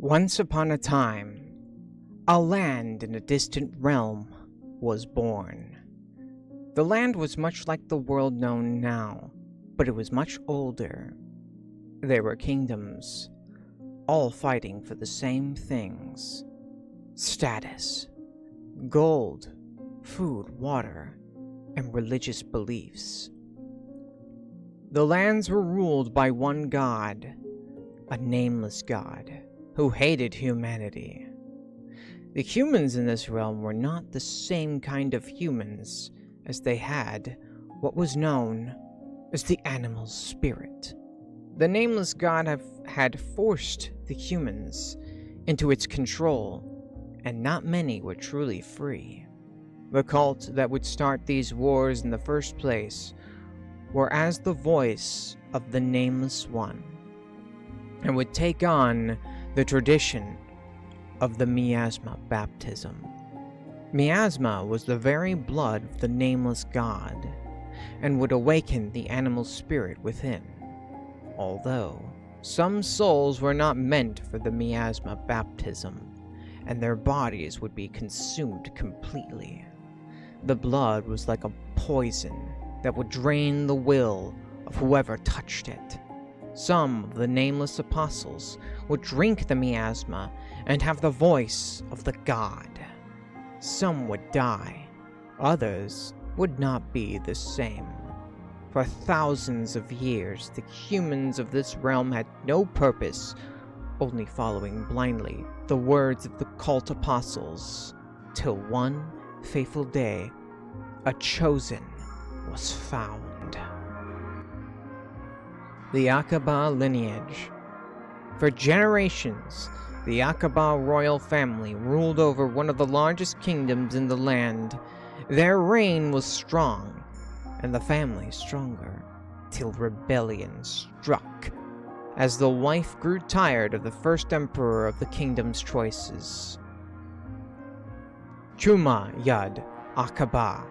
Once upon a time, a land in a distant realm was born. The land was much like the world known now, but it was much older. There were kingdoms, all fighting for the same things: status, gold, food, water, and religious beliefs. The lands were ruled by one god, a nameless god, who hated humanity. The humans in this realm were not the same kind of humans, as they had what was known as the animal spirit. The nameless god had forced the humans into its control, and not many were truly free. The cult that would start these wars in the first place were as the voice of the Nameless One, and would take on the tradition of the miasma baptism. Miasma was the very blood of the nameless god, and would awaken the animal spirit within. Although some souls were not meant for the miasma baptism, and their bodies would be consumed completely. The blood was like a poison that would drain the will of whoever touched it. Some of the nameless apostles would drink the miasma and have the voice of the god. Some would die, others would not be the same. For thousands of years, the humans of this realm had no purpose, only following blindly the words of the cult apostles, till one fateful day, a chosen was found. The Ackaba lineage. For generations, the Ackaba royal family ruled over one of the largest kingdoms in the land. Their reign was strong, and the family stronger, till rebellion struck, as the wife grew tired of the first emperor of the kingdom's choices, Chuma Yud Ackaba,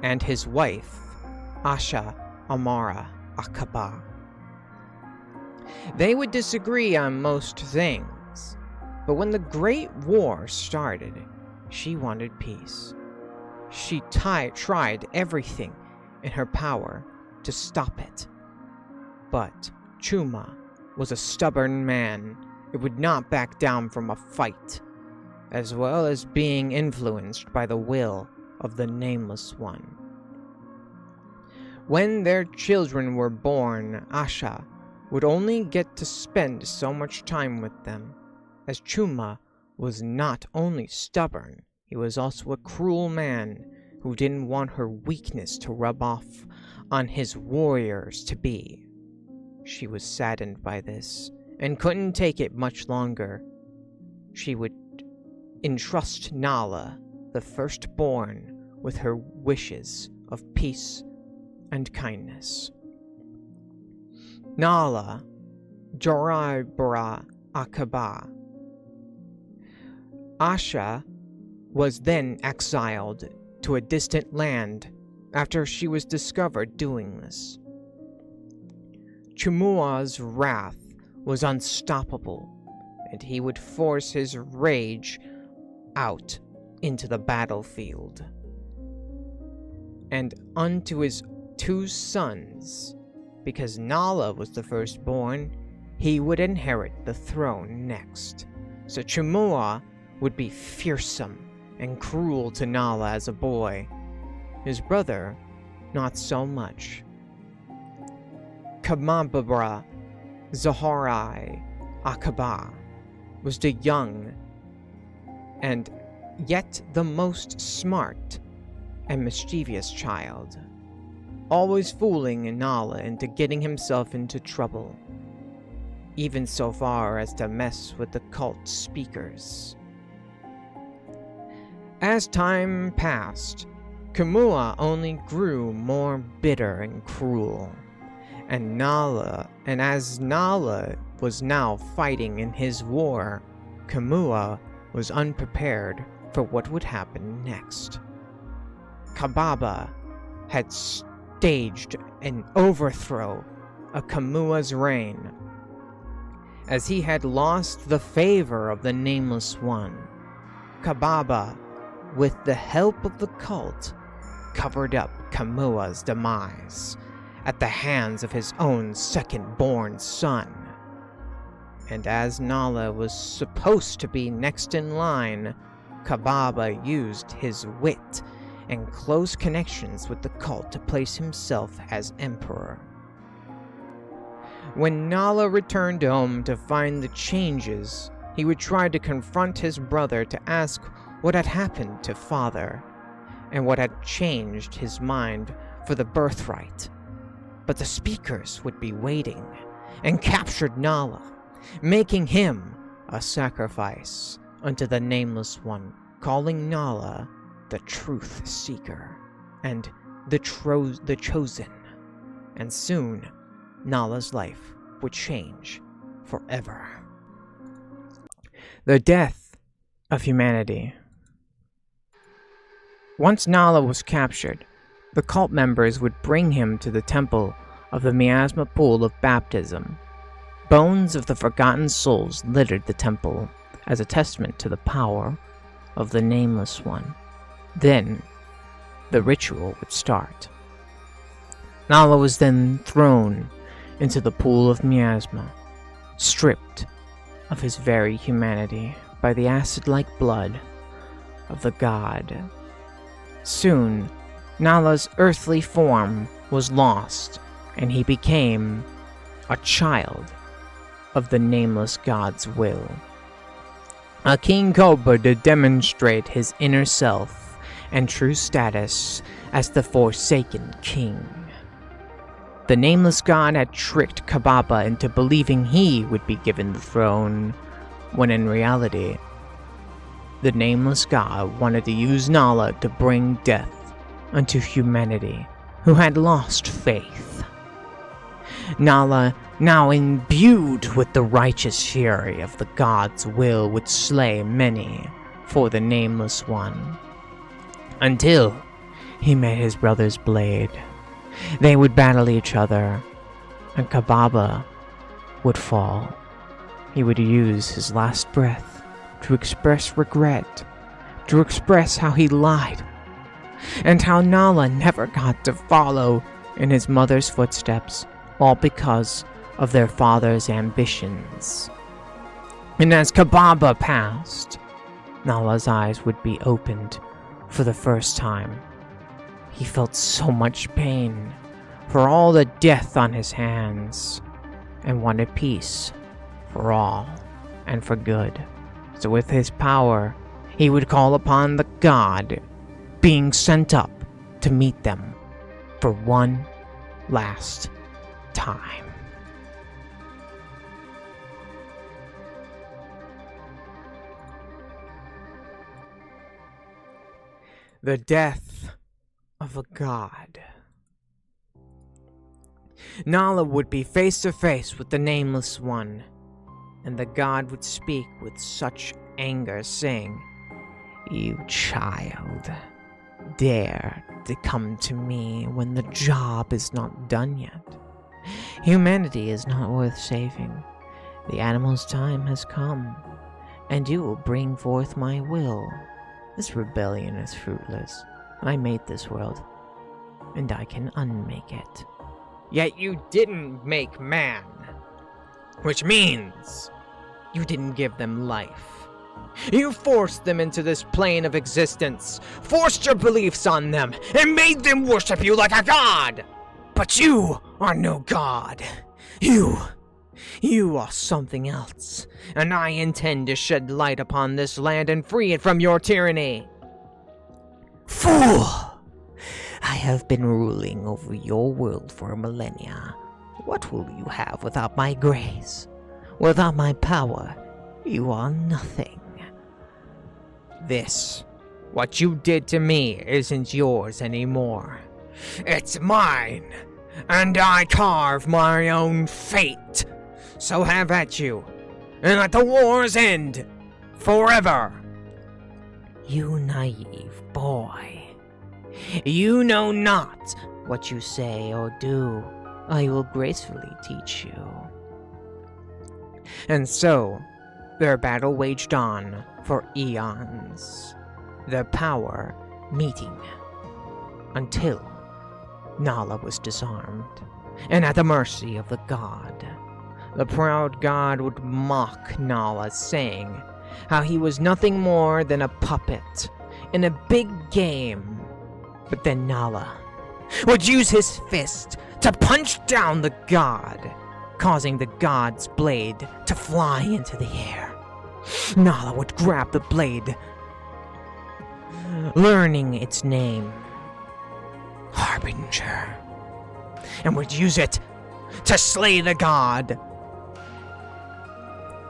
and his wife, Asha Amara Ackaba. They would disagree on most things, but when the Great War started, she wanted peace. She tried everything in her power to stop it. But Chuma was a stubborn man who would not back down from a fight, as well as being influenced by the will of the Nameless One. When their children were born, Asha would only get to spend so much time with them, as Chuma was not only stubborn, he was also a cruel man who didn't want her weakness to rub off on his warriors-to-be. She was saddened by this, and couldn't take it much longer. She would entrust Nala, the firstborn, with her wishes of peace and kindness. Nala Joribara Ackaba. Asha was then exiled to a distant land after she was discovered doing this. Chumua's wrath was unstoppable, and he would force his rage out into the battlefield. And unto his two sons, because Nala was the firstborn, he would inherit the throne next. So Chumua would be fearsome and cruel to Nala as a boy. His brother, not so much. Kamabara Zaharai Ackaba was the young and yet the most smart and mischievous child, always fooling Nala into getting himself into trouble, even so far as to mess with the cult speakers. As time passed, Kamua only grew more bitter and cruel, and as Nala was now fighting in his war, Kamua was unprepared for what would happen next. Kababa had staged an overthrow of Kamua's reign, as he had lost the favor of the Nameless One. Ackaba, with the help of the cult, covered up Kamua's demise at the hands of his own second-born son. And as Nala was supposed to be next in line, Ackaba used his wit and close connections with the cult to place himself as emperor. When Nala returned home to find the changes, he would try to confront his brother to ask what had happened to father, and what had changed his mind for the birthright. But the speakers would be waiting, and captured Nala, making him a sacrifice unto the Nameless One, calling Nala the Truth Seeker, and the Chosen. And soon, Nala's life would change forever. The death of humanity. Once Nala was captured, the cult members would bring him to the temple of the Miasma Pool of Baptism. Bones of the forgotten souls littered the temple as a testament to the power of the Nameless One. Then, the ritual would start. Nala was then thrown into the pool of miasma, stripped of his very humanity by the acid-like blood of the god. Soon, Nala's earthly form was lost, and he became a child of the Nameless God's will. A king cobra to demonstrate his inner self and true status as the Forsaken King. The Nameless God had tricked Ackaba into believing he would be given the throne, when in reality, the Nameless God wanted to use Nala to bring death unto humanity who had lost faith. Nala, now imbued with the righteous fury of the God's will, would slay many for the Nameless One, until he met his brother's blade. They would battle each other, and Ackaba would fall. He would use his last breath to express regret, to express how he lied, and how Nala never got to follow in his mother's footsteps, all because of their father's ambitions. And as Ackaba passed, Nala's eyes would be opened for the first time. He felt so much pain for all the death on his hands, and wanted peace for all and for good. So with his power, he would call upon the god being sent up to meet them for one last time. The death of a god. Nala would be face to face with the Nameless One, and the god would speak with such anger, saying, "You child, dare to come to me when the job is not done yet. Humanity is not worth saving. The animal's time has come, and you will bring forth my will. This rebellion is fruitless. I made this world, and I can unmake it." Yet you didn't make man, which means you didn't give them life. You forced them into this plane of existence, forced your beliefs on them, and made them worship you like a god. But you are no god. You are something else, and I intend to shed light upon this land and free it from your tyranny. Fool! I have been ruling over your world for millennia. What will you have without my grace? Without my power, you are nothing. This, what you did to me, isn't yours anymore. It's mine, and I carve my own fate. So have at you, and let the wars end forever. You naive boy. You know not what you say or do. I will gracefully teach you. And so, their battle waged on for eons, their power meeting, until Nala was disarmed, and at the mercy of the god. The proud god would mock Nala, saying how he was nothing more than a puppet in a big game. But then Nala would use his fist to punch down the god, causing the god's blade to fly into the air. Nala would grab the blade, learning its name, Harbinger, and would use it to slay the god.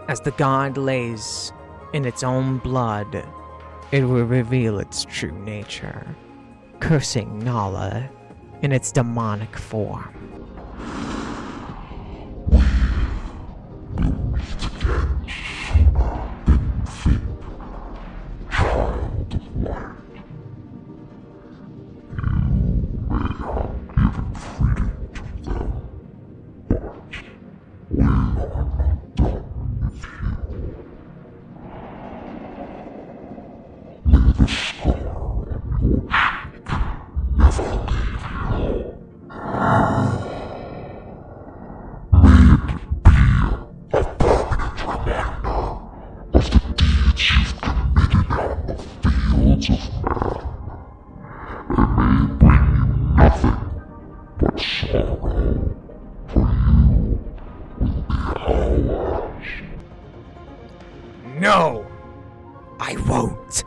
As the god lays in its own blood, it will reveal its true nature, cursing Nala in its demonic form. No, I won't.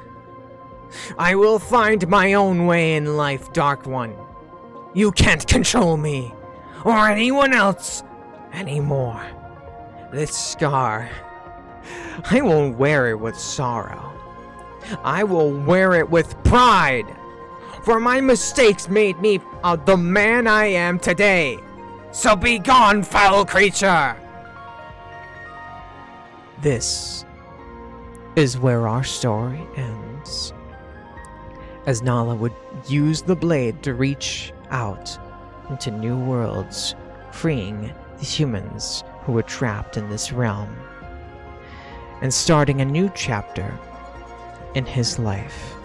I will find my own way in life, Dark One. You can't control me, or anyone else, anymore. This scar, I won't wear it with sorrow. I will wear it with pride, for my mistakes made me the man I am today. So be gone, foul creature! This is where our story ends, as Nala would use the blade to reach out into new worlds, freeing the humans who were trapped in this realm, and starting a new chapter in his life.